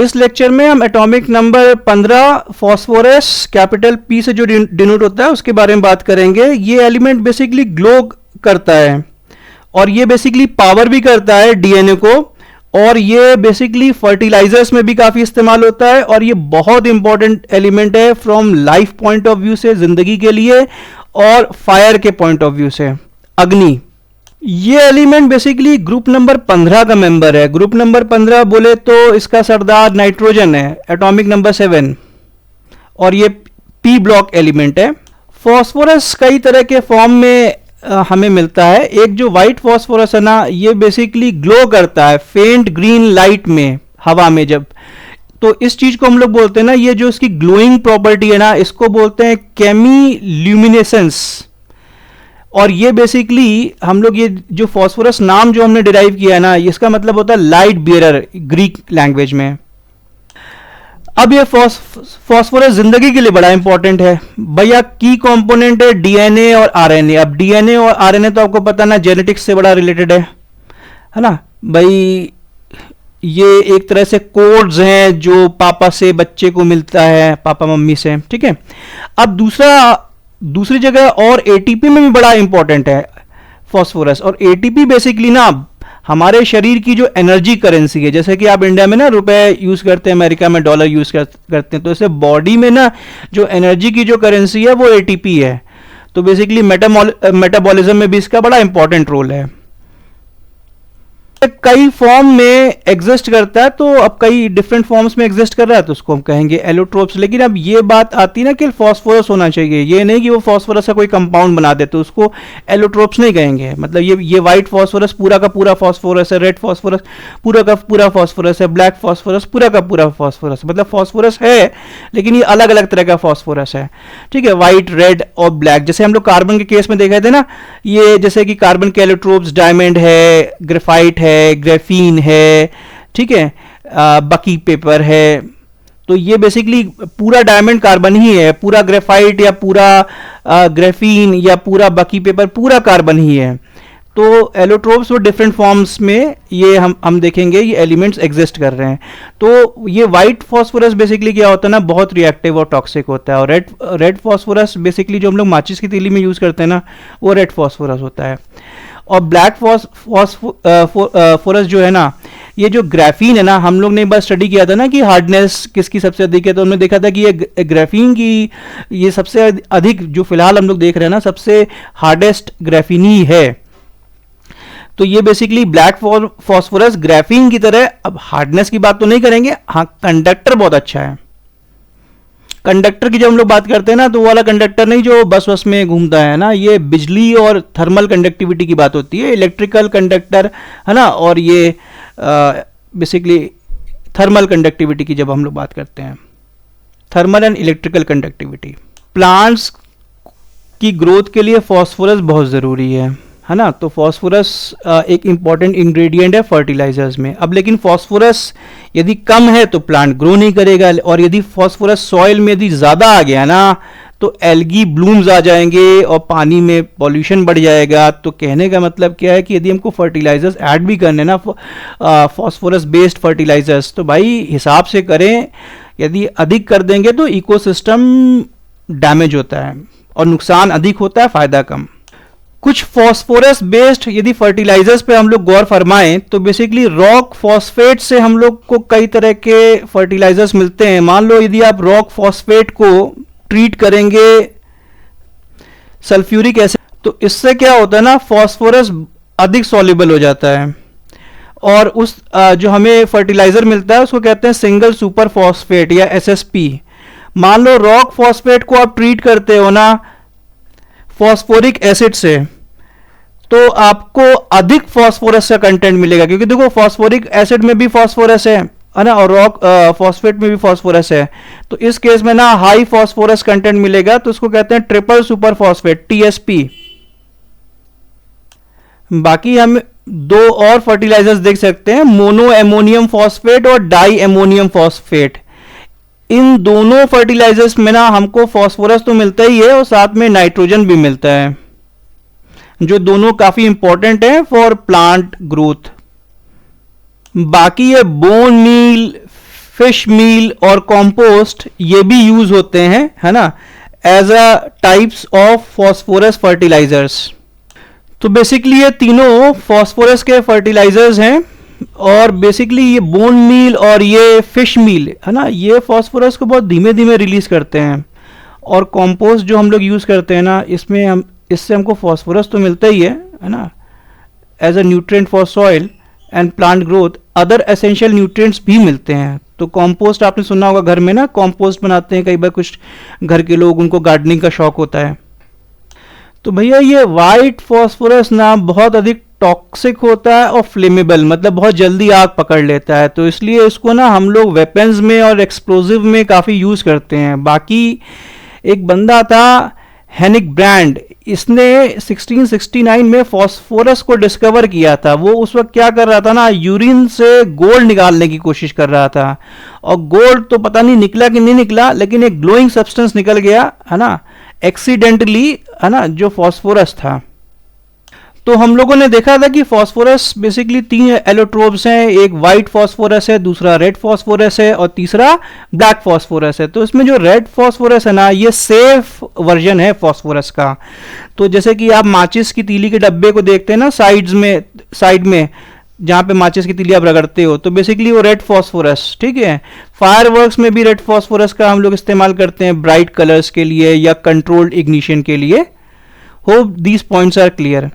इस लेक्चर में हम atomic number 15 phosphorus capital P से जो डिनोट होता है उसके बारे में बात करेंगे। ये एलिमेंट बेसिकली ग्लो करता है और ये बेसिकली पावर भी करता है डीएनए को, और ये बेसिकली फर्टिलाइजर्स में भी काफ़ी इस्तेमाल होता है, और ये बहुत इंपॉर्टेंट एलिमेंट है from life point of view से, ज़िंदगी के लिए, और फायर के पॉइंट ऑफ व्यू से, अग्नि। ये एलिमेंट बेसिकली ग्रुप नंबर 15 का मेंबर है। ग्रुप नंबर 15 बोले तो इसका सरदार नाइट्रोजन है, एटॉमिक नंबर 7, और ये पी ब्लॉक एलिमेंट है। फॉस्फोरस कई तरह के फॉर्म में हमें मिलता है। एक जो वाइट फॉस्फोरस है ना, ये बेसिकली ग्लो करता है फेंट ग्रीन लाइट में, हवा में जब, तो इस चीज को हम लोग बोलते हैं ना, ये जो इसकी ग्लोइंग प्रॉपर्टी है ना, इसको बोलते हैं केमिल्यूमिनेसेंस। और ये बेसिकली हम लोग, ये जो फॉस्फोरस नाम जो हमने डिराइव किया है ना, इसका मतलब होता है लाइट बियरर ग्रीक लैंग्वेज में। अब ये फॉस्फोरस जिंदगी के लिए बड़ा इंपॉर्टेंट है भैया। की कंपोनेंट है डीएनए और आरएनए। अब डीएनए और आरएनए तो आपको पता ना, जेनेटिक्स से बड़ा रिलेटेड है ना भाई। ये एक तरह से कोड्स हैं जो पापा से बच्चे को मिलता है, पापा मम्मी से, ठीक है। अब दूसरी जगह और एटीपी में भी बड़ा इंपॉर्टेंट है फॉस्फोरस। और एटीपी बेसिकली ना हमारे शरीर की जो एनर्जी करेंसी है, जैसे कि आप इंडिया में ना रुपए यूज करते हैं, अमेरिका में डॉलर यूज करते हैं, तो ऐसे बॉडी में ना जो एनर्जी की जो करेंसी है वो एटीपी है। तो बेसिकली मेटाबॉलिज्म में भी इसका बड़ा इंपॉर्टेंट रोल है। कई फॉर्म में एग्जिस्ट करता है, तो अब कई डिफरेंट फॉर्म्स में एग्जिस्ट कर रहा है तो उसको हम कहेंगे एलोट्रोप्स। लेकिन अब ये बात आती है ना कि फॉस्फोरस होना चाहिए, ये नहीं कि वो फॉस्फोरस का कोई कंपाउंड बना दे तो उसको एलोट्रोप्स नहीं कहेंगे। मतलब ये व्हाइट फॉस्फोरस पूरा का पूरा फॉस्फोरस है, रेड फॉस्फोरस पूरा का पूरा फॉस्फोरस है, ब्लैक फॉस्फोरस पूरा का पूरा फॉस्फोरस, मतलब फॉस्फोरस है लेकिन ये अलग अलग तरह का फॉस्फोरस है, ठीक है, व्हाइट, रेड और ब्लैक। जैसे हम लोग कार्बन के केस में देखे थे ना, ये जैसे कि कार्बन के एलोट्रोप्स डायमंड है, ग्रेफाइट है, ग्रेफीन है, ठीक है, बकी पेपर है। तो ये बेसिकली पूरा डायमंड कार्बन ही है, पूरा ग्रेफाइट या पूरा ग्रेफीन या पूरा बकी पेपर पूरा कार्बन ही है। तो एलोट्रोप्स वो डिफरेंट फॉर्म्स में ये हम देखेंगे ये एलिमेंट्स एग्जिस्ट कर रहे हैं। तो ये वाइट फॉस्फोरस बेसिकली क्या होता है ना, बहुत रिएक्टिव और टॉक्सिक होता है। और रेड फॉस्फोरस बेसिकली जो हम लोग माचिस की तीली में यूज करते हैं ना, वो रेड फॉस्फोरस होता है। और ब्लैक फॉस्फोरस जो है ना, ये जो ग्राफीन है ना, हम लोग ने एक बार स्टडी किया था ना कि हार्डनेस किसकी सबसे अधिक है, तो हमने देखा था कि ये ग्राफीन की ये सबसे अधिक जो फिलहाल हम लोग देख रहे हैं ना, सबसे हार्डेस्ट ग्राफीन ही है। तो ये बेसिकली ब्लैक फॉस्फोरस ग्राफीन की तरह, अब हार्डनेस की बात तो नहीं करेंगे, हाँ कंडक्टर बहुत अच्छा है। कंडक्टर की जब हम लोग बात करते हैं ना, तो वो वाला कंडक्टर नहीं जो बस में घूमता है ना, ये बिजली और थर्मल कंडक्टिविटी की बात होती है, इलेक्ट्रिकल कंडक्टर है ना। और ये बेसिकली थर्मल कंडक्टिविटी की जब हम लोग बात करते हैं, thermal and electrical conductivity. Plants की ग्रोथ के लिए फॉस्फोरस बहुत ज़रूरी है ना। तो फॉस्फोरस एक इंपॉर्टेंट इंग्रेडिएंट है फर्टिलाइजर्स में। अब लेकिन फॉस्फोरस यदि कम है तो प्लांट ग्रो नहीं करेगा, और यदि फॉस्फोरस सॉइल में यदि ज़्यादा आ गया ना, तो एल्गी ब्लूम्स आ जाएंगे और पानी में पॉल्यूशन बढ़ जाएगा। तो कहने का मतलब क्या है कि यदि हमको फर्टिलाइजर्स ऐड भी करने ना, फॉस्फोरस बेस्ड फर्टिलाइजर्स, तो भाई हिसाब से करें। यदि अधिक कर देंगे तो इकोसिस्टम डैमेज होता है और नुकसान अधिक होता है, फ़ायदा कम। कुछ फॉस्फोरस बेस्ड यदि फर्टिलाइजर्स पे हम लोग गौर फरमाएं तो बेसिकली रॉक फॉस्फेट से हम लोग को कई तरह के फर्टिलाइजर्स मिलते हैं। मान लो यदि आप रॉक फॉस्फेट को ट्रीट करेंगे सल्फ्यूरिक एसिड, तो इससे क्या होता है ना, फॉस्फोरस अधिक सॉल्युबल हो जाता है, और उस जो हमें फर्टिलाइजर मिलता है उसको कहते हैं सिंगल सुपर फॉस्फेट या एसएसपी। मान लो रॉक फॉस्फेट को आप ट्रीट करते हो ना फॉस्फोरिक एसिड से, तो आपको अधिक फॉस्फोरस का कंटेंट मिलेगा, क्योंकि देखो फॉस्फोरिक एसिड में भी फॉस्फोरस है ना, और रॉक फॉस्फेट में भी फॉस्फोरस है। तो इस केस में ना हाई फॉस्फोरस कंटेंट मिलेगा, तो उसको कहते हैं ट्रिपल सुपर फॉस्फेट, टीएसपी। बाकी हम दो और फर्टिलाइजर्स देख सकते हैं, मोनो एमोनियम फॉस्फेट और डाई एमोनियम फॉस्फेट। इन दोनों फर्टिलाइजर्स में ना हमको फॉस्फोरस तो मिलता ही है और साथ में नाइट्रोजन भी मिलता है, जो दोनों काफी इंपॉर्टेंट है फॉर प्लांट ग्रोथ। बाकी ये बोन मील, फिश मील और कॉम्पोस्ट ये भी यूज होते हैं, है ना, as a types of phosphorus fertilisers. तो बेसिकली ये तीनों फॉस्फोरस के फर्टिलाइजर्स हैं, और बेसिकली ये बोन मील और ये फिश मील, है ना, ये फॉस्फोरस को बहुत धीमे धीमे रिलीज करते हैं। और कॉम्पोस्ट जो हम लोग यूज़ करते हैं ना, इससे हमको फॉस्फोरस तो मिलता ही है ना, as a nutrient for soil and plant growth, other essential nutrients भी मिलते हैं। तो कॉम्पोस्ट आपने सुना होगा, घर में ना कॉम्पोस्ट बनाते हैं कई बार कुछ घर के लोग, उनको गार्डनिंग का शौक होता है। तो भैया ये वाइट फॉस्फोरस ना बहुत अधिक टॉक्सिक होता है और फ्लेमेबल, मतलब बहुत जल्दी आग पकड़ लेता है, तो इसलिए इसको ना हम लोग वेपन्स में और एक्सप्लोजिव में काफ़ी यूज़ करते हैं। बाकी एक बंदा था हेनिक ब्रांड, इसने 1669 में फॉस्फोरस को डिस्कवर किया था। वो उस वक्त क्या कर रहा था ना, यूरिन से गोल्ड निकालने की कोशिश कर रहा था, और गोल्ड तो पता नहीं निकला कि नहीं निकला, लेकिन एक ग्लोइंग सब्सटेंस निकल गया, है ना, एक्सीडेंटली, है ना, जो फॉस्फोरस था। तो हम लोगों ने देखा था कि फॉस्फोरस बेसिकली 3 एलोट्रोप्स हैं, एक वाइट फॉस्फोरस है, दूसरा रेड फॉस्फोरस है, और तीसरा ब्लैक फॉस्फोरस है। तो इसमें जो रेड फॉस्फोरस है ना, ये सेफ वर्जन है फॉस्फोरस का। तो जैसे कि आप माचिस की तीली के डब्बे को देखते हैं ना, साइड में जहाँ पे माचिस की तीली आप रगड़ते हो, तो बेसिकली वो रेड फॉस्फोरस, ठीक है। फायरवर्क्स में भी रेड फॉस्फोरस का हम लोग इस्तेमाल करते हैं ब्राइट कलर्स के लिए या कंट्रोल्ड इग्निशन के लिए। Hope these points are clear.